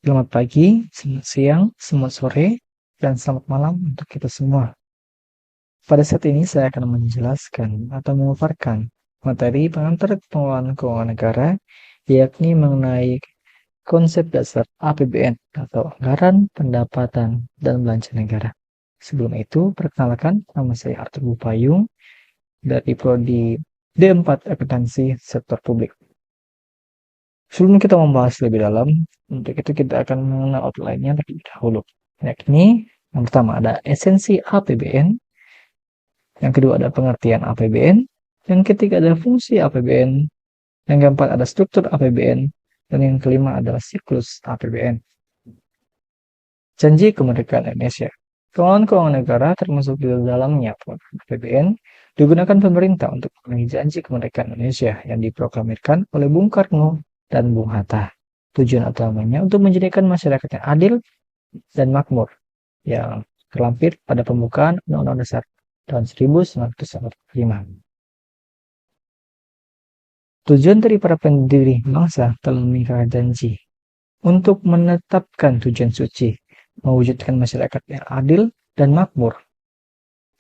Selamat pagi, selamat siang, selamat sore, dan selamat malam untuk kita semua. Pada saat ini saya akan menjelaskan atau memaparkan materi pengantar pengelolaan keuangan negara, yakni mengenai konsep dasar APBN atau Anggaran Pendapatan dan Belanja Negara. Sebelum itu, perkenalkan nama saya Arthur Bupayung dari Prodi D4 Akuntansi Sektor Publik. Sebelum kita membahas lebih dalam, untuk itu kita akan mengenal outline-nya terlebih dahulu. Yakni, yang pertama ada esensi APBN, yang kedua ada pengertian APBN, yang ketiga ada fungsi APBN, yang keempat ada struktur APBN, dan yang kelima adalah siklus APBN. Janji Kemerdekaan Indonesia. Keuangan negara termasuk di dalamnya APBN digunakan pemerintah untuk memenuhi janji kemerdekaan Indonesia yang diproklamirkan oleh Bung Karno dan Bung Hatta. Tujuan utamanya untuk menjadikan masyarakat yang adil dan makmur yang terlampir pada pembukaan Undang-Undang Dasar tahun 1945. Tujuan dari para pendiri bangsa telah mengingkari janji untuk menetapkan tujuan suci, mewujudkan masyarakat yang adil dan makmur,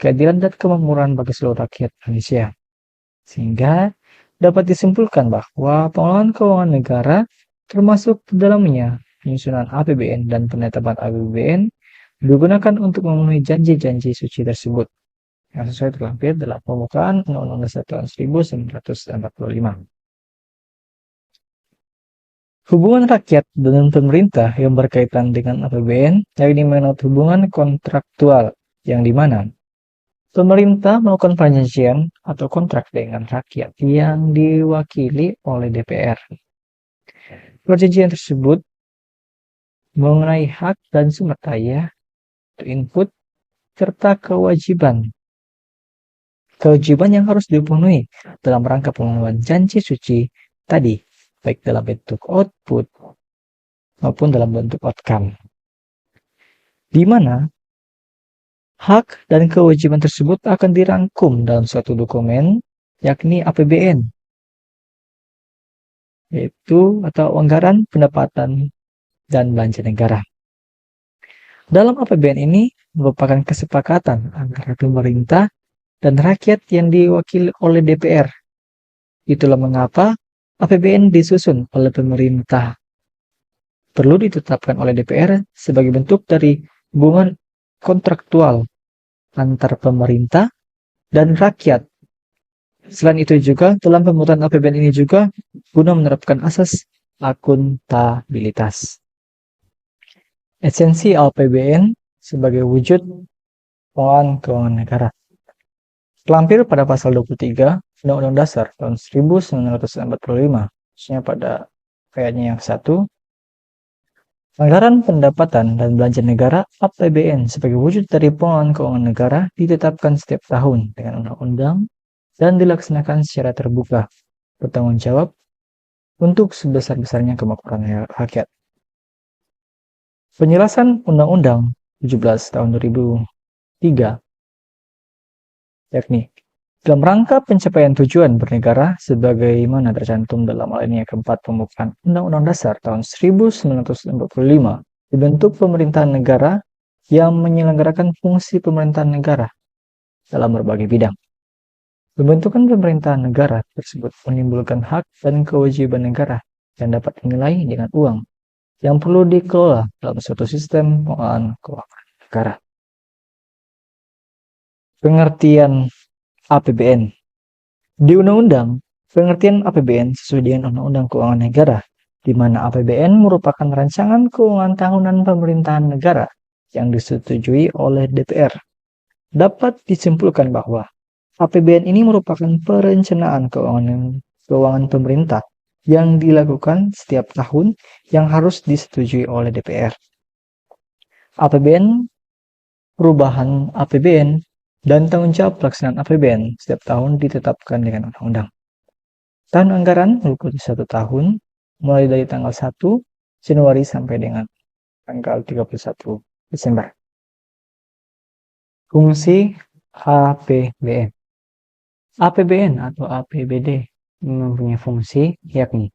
keadilan dan kemakmuran bagi seluruh rakyat Indonesia. Sehingga dapat disimpulkan bahwa pengelolaan keuangan negara termasuk dalamnya penyusunan APBN dan penetapan APBN digunakan untuk memenuhi janji-janji suci tersebut yang sesuai terlampir dalam pembukaan Undang-Undang Dasar tahun 1945. Hubungan rakyat dengan pemerintah yang berkaitan dengan APBN yakni mengenai hubungan kontraktual yang dimana pemerintah melakukan perjanjian atau kontrak dengan rakyat yang diwakili oleh DPR. Perjanjian tersebut mengenai hak dan sumber daya, input, serta kewajiban. Kewajiban yang harus dipenuhi dalam rangka pemenuhan janji suci tadi, baik dalam bentuk output maupun dalam bentuk outcome. Di mana hak dan kewajiban tersebut akan dirangkum dalam suatu dokumen, yakni APBN, yaitu atau Anggaran Pendapatan dan Belanja Negara. Dalam APBN ini merupakan kesepakatan antara pemerintah dan rakyat yang diwakili oleh DPR. Itulah mengapa APBN disusun oleh pemerintah. Perlu ditetapkan oleh DPR sebagai bentuk dari hubungan kontraktual antar pemerintah dan rakyat. Selain itu juga, dalam pembuatan APBN ini juga guna menerapkan asas akuntabilitas. Esensi APBN sebagai wujud pengelolaan keuangan negara. Terlampir pada pasal 23 Undang-Undang Dasar tahun 1945, khususnya pada ayatnya yang 1, Anggaran Pendapatan dan Belanja Negara APBN sebagai wujud dari pengelolaan keuangan negara ditetapkan setiap tahun dengan undang-undang dan dilaksanakan secara terbuka, bertanggung jawab untuk sebesar-besarnya kemakmuran rakyat. Penjelasan Undang-Undang 17 tahun 2003 yakni dalam rangka pencapaian tujuan bernegara sebagaimana tercantum dalam alinea keempat pembukaan Undang-Undang Dasar tahun 1945 dibentuk pemerintahan negara yang menyelenggarakan fungsi pemerintahan negara dalam berbagai bidang. Pembentukan pemerintahan negara tersebut menimbulkan hak dan kewajiban negara yang dapat dinilai dengan uang yang perlu dikelola dalam suatu sistem pengelolaan keuangan negara. Pengertian APBN. Di Undang-Undang, pengertian APBN sesuai dengan Undang-Undang Keuangan Negara, di mana APBN merupakan rancangan keuangan tahunan pemerintahan negara yang disetujui oleh DPR. Dapat disimpulkan bahwa APBN ini merupakan perencanaan keuangan pemerintah yang dilakukan setiap tahun yang harus disetujui oleh DPR. APBN, perubahan APBN, dan tanggung jawab pelaksanaan APBN setiap tahun ditetapkan dengan undang-undang. Tahun anggaran meliputi 1 tahun, mulai dari tanggal 1 Januari sampai dengan tanggal 31 Desember. Fungsi APBN. APBN atau APBD mempunyai fungsi yakni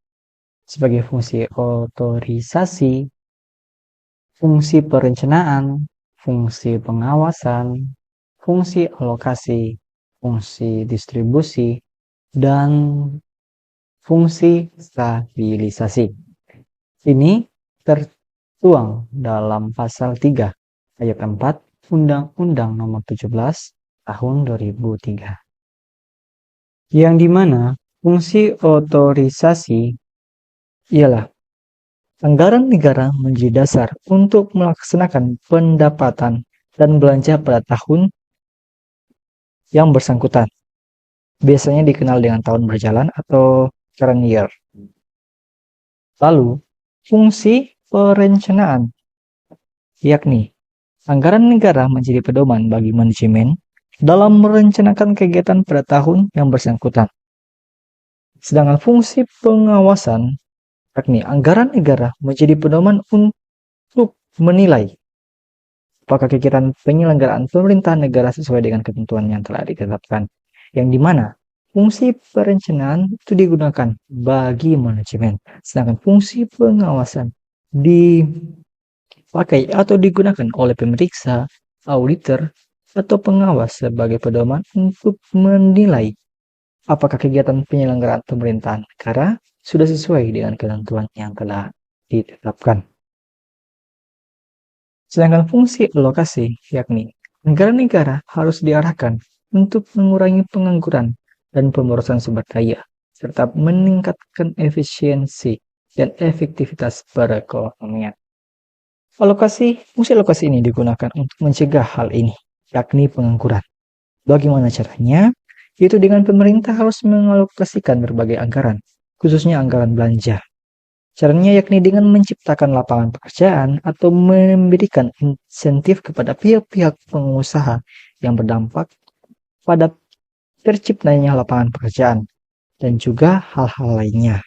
sebagai fungsi otorisasi, fungsi perencanaan, fungsi pengawasan, fungsi alokasi, fungsi distribusi, dan fungsi stabilisasi. Ini tertuang dalam pasal 3 ayat 4 Undang-Undang Nomor 17 Tahun 2003. Yang dimana fungsi otorisasi ialah anggaran negara menjadi dasar untuk melaksanakan pendapatan dan belanja pada tahun yang bersangkutan. Biasanya dikenal dengan tahun berjalan atau current year. Lalu, fungsi perencanaan, yakni anggaran negara menjadi pedoman bagi manajemen dalam merencanakan kegiatan pada tahun yang bersangkutan. Sedangkan fungsi pengawasan, yakni anggaran negara menjadi pedoman untuk menilai apakah kegiatan penyelenggaraan pemerintahan negara sesuai dengan ketentuan yang telah ditetapkan. Yang dimana fungsi perencanaan itu digunakan bagi manajemen, sedangkan fungsi pengawasan dipakai atau digunakan oleh pemeriksa, auditor, atau pengawas sebagai pedoman untuk menilai apakah kegiatan penyelenggaraan pemerintahan negara sudah sesuai dengan ketentuan yang telah ditetapkan. Sedangkan fungsi alokasi, yakni negara-negara harus diarahkan untuk mengurangi pengangguran dan pemborosan sumber daya, serta meningkatkan efisiensi dan efektivitas perekonomian. Fungsi alokasi ini digunakan untuk mencegah hal ini, yakni pengangguran. Bagaimana caranya? Yaitu dengan pemerintah harus mengalokasikan berbagai anggaran, khususnya anggaran belanja. Caranya yakni dengan menciptakan lapangan pekerjaan atau memberikan insentif kepada pihak-pihak pengusaha yang berdampak pada terciptanya lapangan pekerjaan dan juga hal-hal lainnya.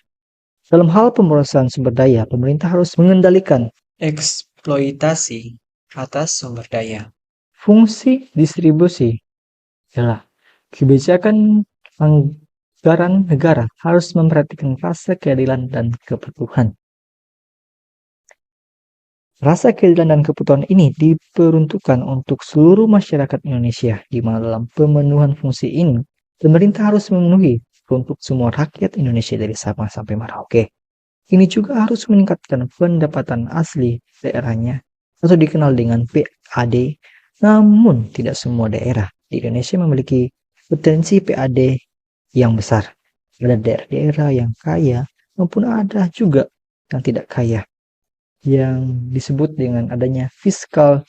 Dalam hal pemborosan sumber daya, pemerintah harus mengendalikan eksploitasi atas sumber daya. Fungsi distribusi adalah kebijakan anggaran negara harus memperhatikan rasa keadilan dan kepatuhan. Rasa keadilan dan kepatuhan ini diperuntukkan untuk seluruh masyarakat Indonesia, di mana dalam pemenuhan fungsi ini, pemerintah harus memenuhi untuk semua rakyat Indonesia dari Sabang sampai Merauke. Ini juga harus meningkatkan pendapatan asli daerahnya, atau dikenal dengan PAD, namun tidak semua daerah di Indonesia memiliki potensi PAD yang besar. Ada daerah-daerah yang kaya, maupun ada juga yang tidak kaya, yang disebut dengan adanya fiscal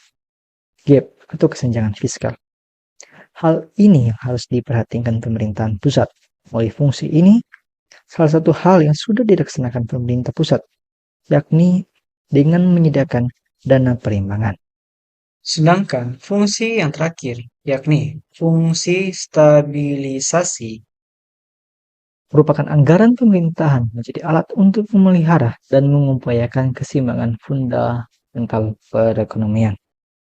gap atau kesenjangan fiskal. Hal ini yang harus diperhatikan pemerintahan pusat. Oleh fungsi ini, salah satu hal yang sudah dilaksanakan pemerintah pusat, yakni dengan menyediakan dana perimbangan. Sedangkan fungsi yang terakhir, yakni fungsi stabilisasi, merupakan anggaran pemerintahan menjadi alat untuk memelihara dan mengupayakan keseimbangan fundamental perekonomian.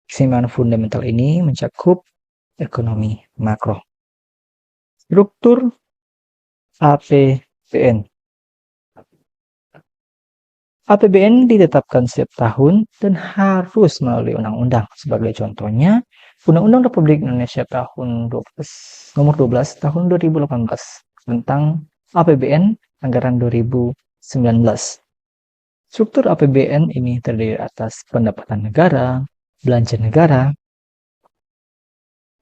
Keseimbangan fundamental ini mencakup ekonomi makro. Struktur APBN. APBN ditetapkan setiap tahun dan harus melalui undang-undang. Sebagai contohnya, Undang-Undang Republik Indonesia Nomor 12 tahun 2018 tentang APBN anggaran 2019. Struktur APBN ini terdiri atas pendapatan negara, belanja negara,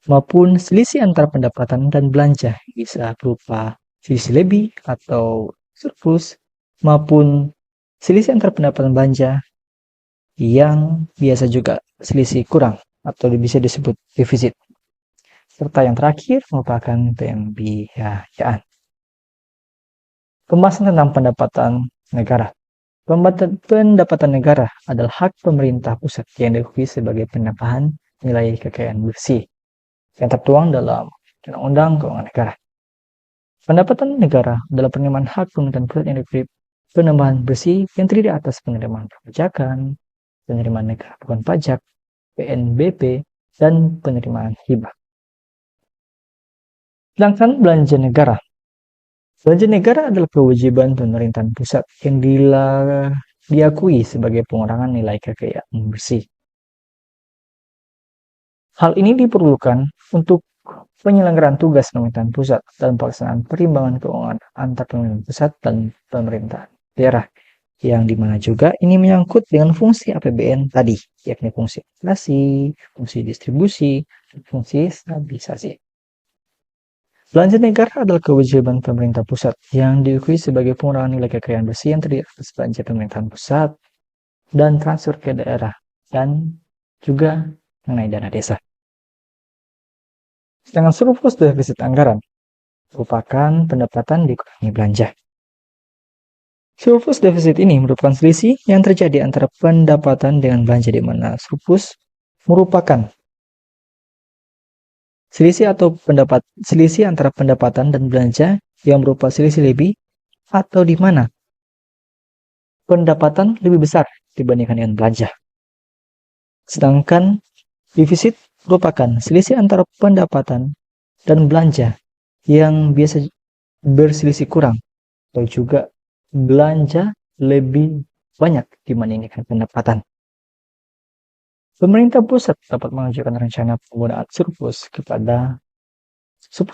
maupun selisih antara pendapatan dan belanja, bisa berupa selisih lebih atau surplus, maupun selisih antara pendapatan belanja yang biasa juga selisih kurang atau bisa disebut defisit. Serta yang terakhir merupakan pembiayaan. Pembahasan tentang pendapatan negara. Pendapatan negara adalah hak pemerintah pusat yang diakui sebagai penambahan nilai kekayaan bersih yang tertuang dalam Undang-Undang Keuangan Negara. Pendapatan negara adalah penerimaan hak pemerintahan pusat yang diakui penambahan bersih yang terdiri atas penerimaan perpajakan, penerimaan negara bukan pajak, PNBP, dan penerimaan hibah. Sedangkan belanja negara. Belanja negara adalah kewajiban pemerintahan pusat yang diakui sebagai pengurangan nilai kekayaan bersih. Hal ini diperlukan untuk penyelenggaraan tugas pemerintahan pusat dan pelaksanaan perimbangan keuangan antar pemerintah pusat dan pemerintah daerah, yang dimana juga ini menyangkut dengan fungsi APBN tadi, yakni fungsi inflasi, fungsi distribusi, dan fungsi stabilisasi. Belanja negara adalah kewajiban pemerintah pusat yang diakui sebagai pengurangan nilai kekayaan bersih yang terdiri atas belanja pemerintahan pusat dan transfer ke daerah, dan juga mengenai dana desa. Sedangkan surplus defisit anggaran merupakan pendapatan dikurangi belanja. Surplus defisit ini merupakan selisih yang terjadi antara pendapatan dengan belanja, di mana surplus merupakan selisih antara pendapatan dan belanja yang berupa selisih lebih, atau di mana pendapatan lebih besar dibandingkan dengan belanja. Sedangkan defisit merupakan selisih antara pendapatan dan belanja yang biasa berselisih kurang, atau juga belanja lebih banyak dibandingkan pendapatan. Pemerintah pusat dapat mengajukan rencana penggunaan surplus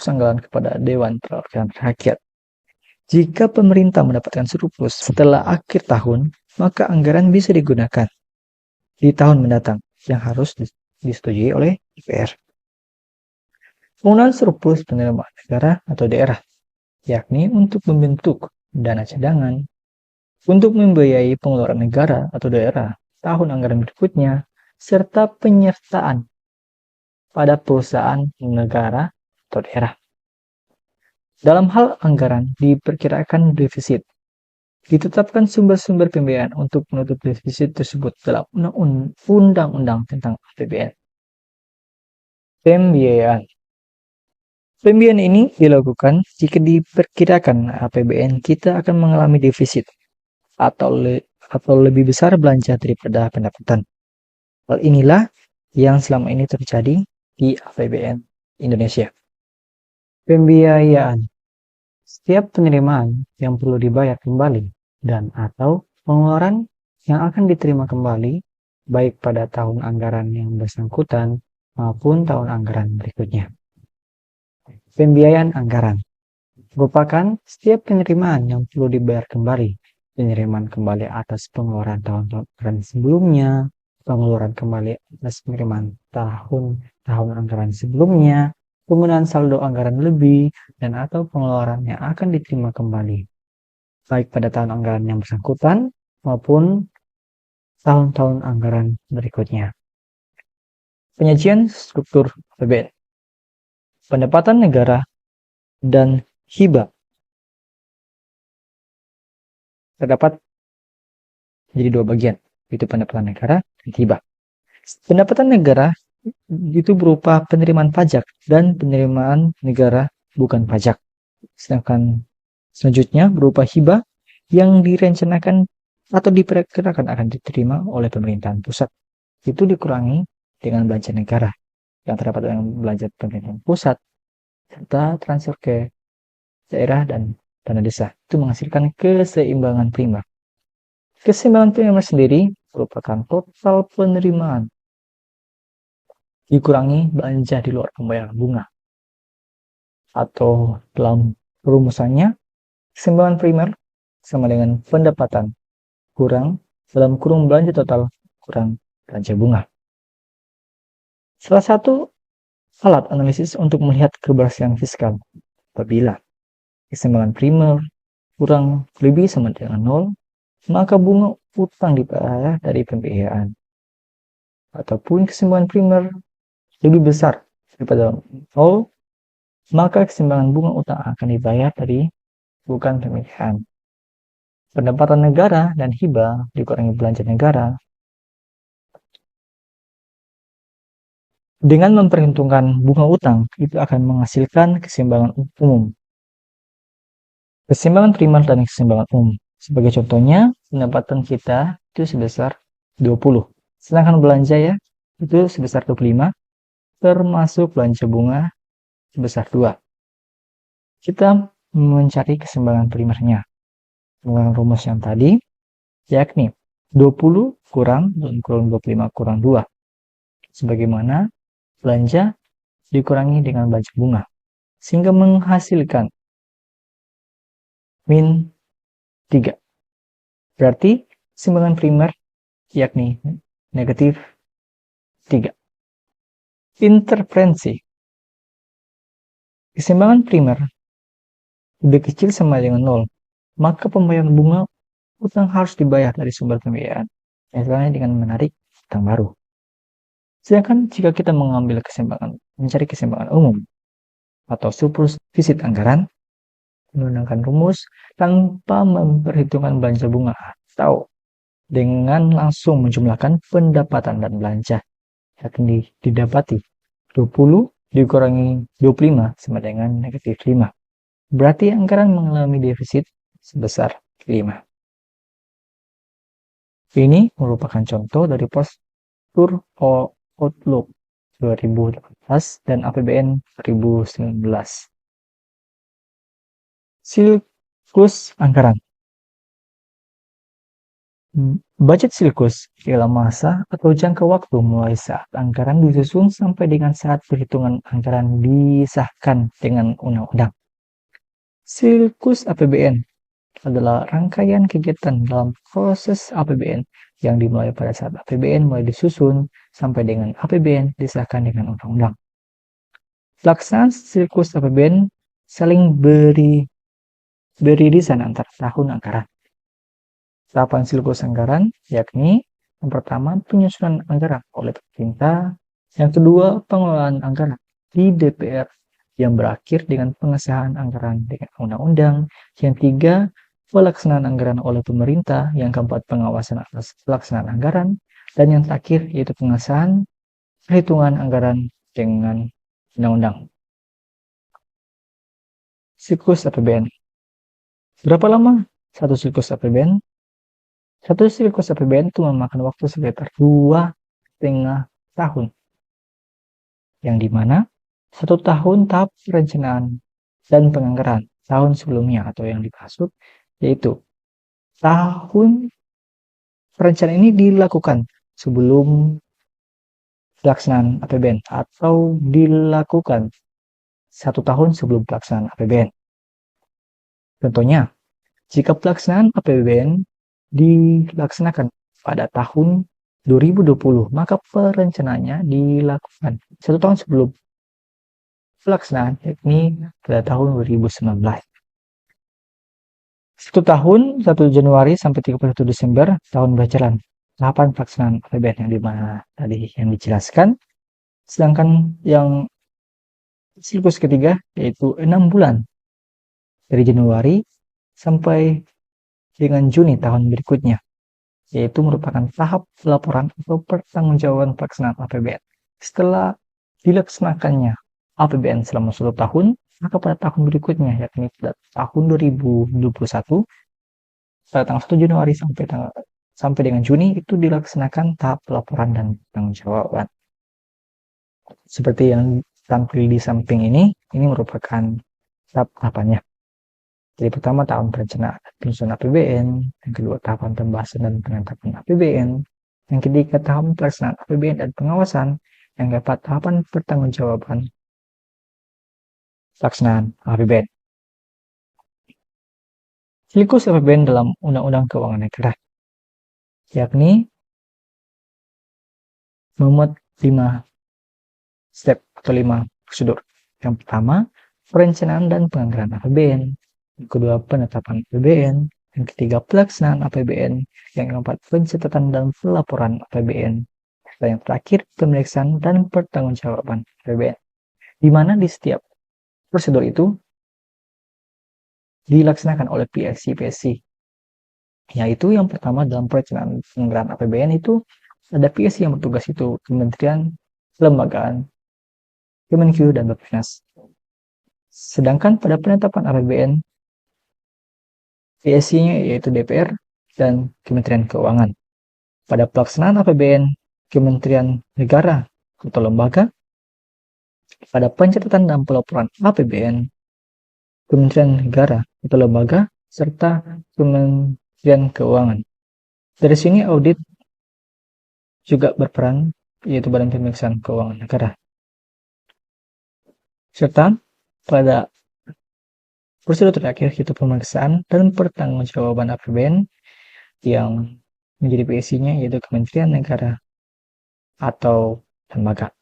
anggaran kepada Dewan Perwakilan Rakyat. Jika pemerintah mendapatkan surplus setelah akhir tahun, maka anggaran bisa digunakan di tahun mendatang yang harus disetujui oleh DPR. Penggunaan surplus penerimaan negara atau daerah, yakni untuk membentuk dana cadangan, untuk membiayai pengeluaran negara atau daerah tahun anggaran berikutnya, serta penyertaan pada perusahaan negara atau daerah. Dalam hal anggaran diperkirakan defisit, ditetapkan sumber-sumber pembiayaan untuk menutup defisit tersebut dalam Undang-Undang tentang APBN. Pembiayaan. Pembiayaan ini dilakukan jika diperkirakan APBN kita akan mengalami defisit atau lebih besar belanja daripada pendapatan. Hal inilah yang selama ini terjadi di APBN Indonesia. Pembiayaan. Setiap penerimaan yang perlu dibayar kembali dan atau pengeluaran yang akan diterima kembali baik pada tahun anggaran yang bersangkutan maupun tahun anggaran berikutnya. Pembiayaan anggaran merupakan setiap penerimaan yang perlu dibayar kembali, penerimaan kembali atas pengeluaran tahun anggaran sebelumnya, pengeluaran kembali atas penerimaan tahun anggaran sebelumnya, penggunaan saldo anggaran lebih, dan atau pengeluaran yang akan diterima kembali, baik pada tahun anggaran yang bersangkutan maupun tahun-tahun anggaran berikutnya. Penyajian struktur APBN. Pendapatan negara dan hibah terdapat jadi dua bagian, yaitu pendapatan negara dan hibah. Pendapatan negara itu berupa penerimaan pajak dan penerimaan negara bukan pajak. Sedangkan selanjutnya berupa hibah yang direncanakan atau diperkirakan akan diterima oleh pemerintahan pusat. Itu dikurangi dengan belanja negara yang terdapat dengan belanja pemerintahan pusat serta transfer ke daerah dan dana desa. Itu menghasilkan keseimbangan primer. Keseimbangan primer sendiri merupakan total penerimaan dikurangi belanja di luar pembayaran bunga. Atau dalam rumusannya, keseimbangan primer sama dengan pendapatan kurang dalam kurung belanja total kurang belanja bunga. Salah satu alat analisis untuk melihat keberhasilan fiskal apabila keseimbangan primer kurang lebih sama dengan 0, maka bunga utang dibayar dari pembiayaan. Ataupun keseimbangan primer lebih besar daripada 0, maka keseimbangan bunga utang akan dibayar dari bukan pembiayaan. Pendapatan negara dan hibah dikurangi belanja negara dengan memperhitungkan bunga utang, itu akan menghasilkan keseimbangan umum. Keseimbangan primer dan keseimbangan umum. Sebagai contohnya, pendapatan kita itu sebesar 20. Sedangkan belanja ya, itu sebesar 25, termasuk belanja bunga sebesar 2. Kita mencari keseimbangan primernya. Menggunakan rumus yang tadi, yakni 20 kurang 25 kurang 2. Sebagaimana belanja dikurangi dengan belanja bunga, sehingga menghasilkan min 3. Berarti keseimbangan primer yakni negatif 3. Interferensi. Keseimbangan primer lebih kecil sama dengan 0, maka pembayaran bunga utang harus dibayar dari sumber pembiayaan, misalnya dengan menarik utang baru. Sedangkan jika kita mencari keseimbangan umum atau surplus defisit anggaran, menggunakan rumus tanpa memperhitungkan belanja bunga atau dengan langsung menjumlahkan pendapatan dan belanja, yakni didapati 20 dikurangi 25 sama dengan negatif 5. Berarti anggaran mengalami defisit sebesar 5. Ini merupakan contoh dari postur Outlook 2018 dan APBN 2019. Siklus anggaran. Budget siklus ialah masa atau jangka waktu mulai saat anggaran disusun sampai dengan saat perhitungan anggaran disahkan dengan undang-undang. Siklus APBN adalah rangkaian kegiatan dalam proses APBN yang dimulai pada saat APBN mulai disusun sampai dengan APBN disahkan dengan undang-undang. Pelaksanaan siklus APBN saling beririsan antar tahun anggaran. Tahapan siklus anggaran yakni yang pertama penyusunan anggaran oleh pemerintah, yang kedua pengelolaan anggaran di DPR yang berakhir dengan pengesahan anggaran dengan undang-undang, yang ketiga pelaksanaan anggaran oleh pemerintah, yang keempat pengawasan atas pelaksanaan anggaran, dan yang terakhir yaitu pengesahan perhitungan anggaran dengan undang-undang. Siklus APBN. Berapa lama satu siklus APBN? Satu siklus APBN itu memakan waktu sekitar 2,5 tahun. Yang dimana 1 tahun tahap perencanaan dan penganggaran tahun sebelumnya atau yang dimaksud yaitu tahun perencanaan ini dilakukan sebelum pelaksanaan APBN atau dilakukan 1 tahun sebelum pelaksanaan APBN. Contohnya, jika pelaksanaan APBN dilaksanakan pada tahun 2020, maka perencanaannya dilakukan 1 tahun sebelum pelaksanaan, yakni pada tahun 2019. 1 tahun, 1 Januari sampai 31 Desember tahun berjalan. Tahapan pelaksanaan APBN yang dimana tadi yang dijelaskan. Sedangkan yang siklus ketiga yaitu 6 bulan dari Januari sampai dengan Juni tahun berikutnya, yaitu merupakan tahap laporan atau pertanggungjawaban pelaksanaan APBN. Setelah dilaksanakannya APBN selama 1 tahun, maka pada tahun berikutnya, yakni pada tahun 2021, pada tanggal 1 Januari sampai dengan Juni, itu dilaksanakan tahap laporan dan pertanggungjawaban. Seperti yang tampil di samping ini merupakan tahap-tahapannya. Jadi pertama tahapan perencanaan penyusunan APBN, yang kedua tahapan pembahasan dan penetapan APBN, yang ketiga tahapan pelaksanaan APBN dan pengawasan, yang keempat tahapan pertanggungjawaban pelaksanaan APBN. Siklus APBN dalam Undang-Undang Keuangan Negara, yakni memuat 5 step atau 5 prosedur. Yang pertama, perencanaan dan penganggaran APBN. Yang kedua, penetapan APBN. Yang ketiga, pelaksanaan APBN. Yang keempat, pencatatan dan pelaporan APBN. Dan yang terakhir, pemeriksaan dan pertanggungjawaban APBN. Di mana di setiap prosedur itu dilaksanakan oleh PSC. Yaitu yang pertama dalam perencanaan penganggaran APBN itu ada PSC yang bertugas itu Kementerian, Kelembagaan, Kemenkyu, dan Bappenas. Sedangkan pada penetapan APBN, PSC-nya yaitu DPR dan Kementerian Keuangan. Pada pelaksanaan APBN, Kementerian Negara atau lembaga. Pada pencatatan dan pelaporan APBN, Kementerian Negara atau lembaga, serta Kementerian Keuangan. Dari sini audit juga berperan, yaitu Badan Pemeriksaan Keuangan Negara. Serta pada prosedur terakhir yaitu pemeriksaan dan pertanggungjawaban APBN yang menjadi PSI-nya yaitu Kementerian Negara atau lembaga.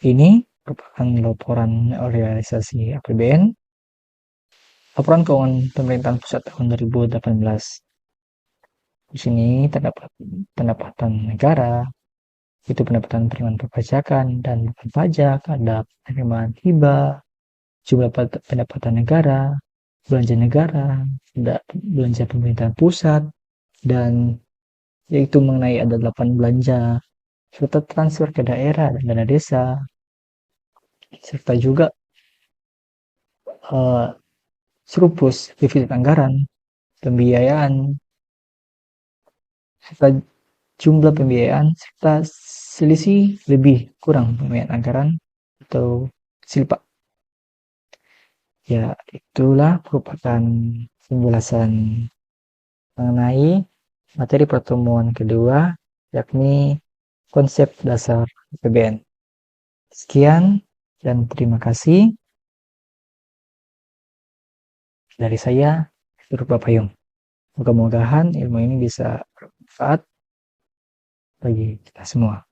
Ini merupakan laporan realisasi APBN, laporan keuangan pemerintahan pusat tahun 2018. Di sini terdapat pendapatan negara, itu pendapatan penerimaan perpajakan dan bukan pajak, ada penerimaan hibah, jumlah pendapatan negara, belanja negara, ada belanja pemerintahan pusat, dan yaitu mengenai ada 8 belanja, serta transfer ke daerah dan dana desa, serta juga surplus defisit anggaran, pembiayaan, serta jumlah pembiayaan, serta selisih lebih kurang pembiayaan anggaran atau silpa. Ya, itulah merupakan penjelasan mengenai materi pertemuan kedua, yakni konsep dasar APBN. Sekian dan terima kasih dari saya, Dr. Payung. Moga-mogahan ilmu ini bisa bermanfaat bagi kita semua.